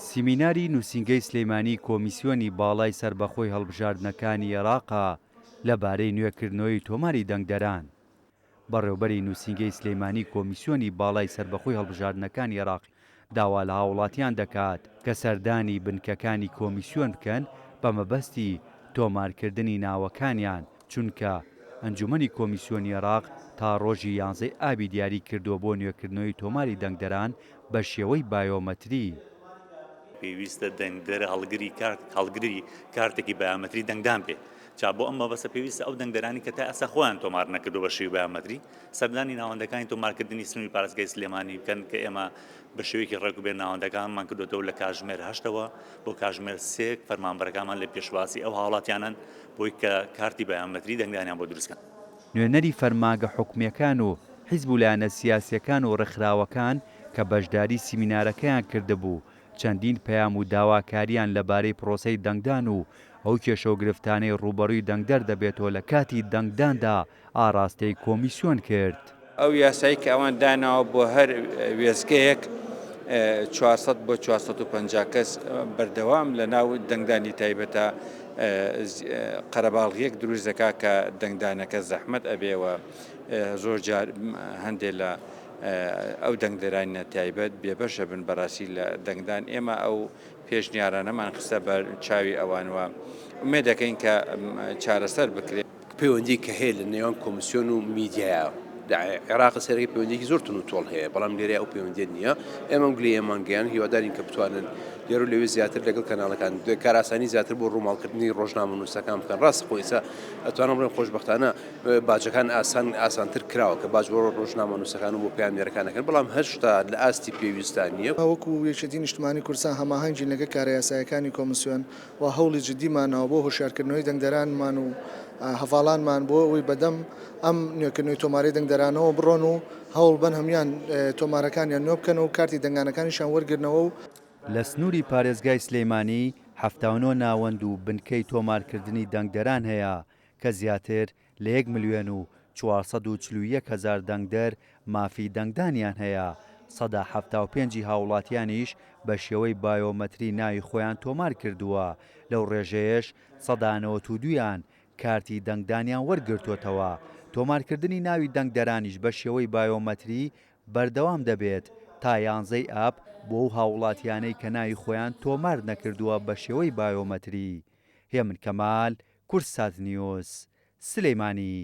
سیمیناری نووسینگەی سلەیمانی کۆمیسیۆنی باڵای سربەخۆی هەڵبژاردنەکانی عێراقا لەبارەی نوێکردنەوەی تۆماری دەنگدەران. بەڕێوەبەری نووسینگەی سلەیمانی کۆمیسیۆنی باڵای سربەخۆی هەڵبژاردنەکانی عێراق داوا لە هاوڵاتیان دەکات کە سەردانی بنکەکانی کۆمیسیۆن بکەن بە مەبەستی تۆمارکردنی ناوەکانیان، چونکە ئەنجومەنی کۆمیسیۆنی عێراق تا ڕۆژی 11 ئابی دیاری کردووە بۆ نوێکردنەوەی تۆماری دەنگدەران بە شێوەی بایۆمەتری. پێویستە دەنگدەر هەڵگری کارتێکی بایۆمەتری دەنگدان بێ. جا بۆ ئەم مەبەستە پێویستە ئەو دەنگدەرانی کە تا ئەسا خۆیان تۆمار نەکردو بە شێوەی بایۆمەتری سەردانی ناوەندەکانی تۆمارکردنی سنووری پارێزگای سلێمانی بکەن کە ئێمە بە شێوەیەکی ڕێکوبێر ناوەندەکانمان کردوێتەوە لە کاتژمێر 8ەوە بۆ کاتژمێر 3 فەرمانبەرەکانمان لە پێشواسی ئەو هاوڵاتیانن بۆی کە کارتی بایۆمەتری دەنگدانیان بۆ دروستکەن. نوێنەری فەرماگە حکومیەکان و حیزب و لایەنە سیاسیەکان و ڕێکخراوەکان کە بەشداری سیمینارەکەیان کردهبوو چەندین پەیام و داواکاریان لەبارەی پرۆسەی دەنگدان و ئەو کێشە و گرفتانەی ڕوبەڕووی دەنگدەر دەبێتەوە لە کاتی دەنگداندا ئاراستەی کۆمیسیۆن کرد. ئەو یاسایی کە ئەوان داناوە بۆ هەر وێستگەیەک 400 بۆ 450 کەس بەردەوام لە ناو دەنگدانی تایبەتە قەرەباڵغیەک دروست دەکات کە دەنگدانەکە زەحمەت ئەبێەوە زۆر جار هەندێک لە ئەو دەنگدەرانی تایبەت بێبەشە بن بەڕاستی لە دەنگدان. ئێمە ئەو پێشنیارانەمان خستە بەر چاوی ئەوانوە ئومێد دەکەین کە چارەسەر بکرێت. پەیوەندی کە هەیە لە نێوان کۆمیسیۆن و میدیایە عێراق سەرەکی پەیوەندێکی زۆر تون و تۆڵ هەیە، بەڵام لێرە ئەو پەیوەندیت نییە. ئێمە گولی ئێمانگەیان هیوادارین کە بتوانن لێرە لەوێ زیاتر لەگەڵ کەناڵەکان کاراسانی زیاتر بۆ ڕووماڵکردنی ڕۆژنامە نووسەکان بکەن. ڕاست خۆیسا ئەتوانم بڵێم خۆشبەختانە باجەکان ئاسانتر کراوە کە باج بۆ ڕۆژنامە نووسەکان و بۆ پامێرەکانەکەن، بەڵام هەشتا لە ئاستی پێویستان نییە. وەکو یەکێتی نیشتمانی کوردستان هەماهەنگی لەگە کارە یاسایەکانی کۆمیسیۆن و هەوڵی جددیمانەوە بۆ هۆشیارکردنەوەی دەنگدەرانمان و هەڤاڵانمان بۆ ئەوەی بەدەم ئەم نوێکردنەوەی تۆماری دەنگدەرانەوە بڕۆن و هەوڵ بن هەمان تۆمارەکانیان نوێ بکەن و کارتی دەنگانەکانیشان وەرگرنەوە. لە سنووری پارێزگای سلەیمانی 79 ناوەند و بنکەی تۆمارکردنی دەنگدەران هەیە کە زیاتر لە 1,441,000 دەنگدەر مافی دەنگدانیان هەیە. 175 هاوڵاتیانیش بە شێوەی بایۆمەتری ناوی خۆیان تۆمار کردووە. لەو ڕێژەیەش 192یان کارتی دەنگدانیان وەرگرتوۆتەوە. تۆمارکردنی ناوی دەنگدەرانیش بە شێوەی بایۆمەتری بەردەوام دەبێت تا 11 ئاب بۆ ئەو هاوڵاتیانەی کە ناوی خۆیان تۆمار نەکردووە بە شێوەی بایۆمەتری. هێمن کەمال، کورسات نیوز، سلەیمانی.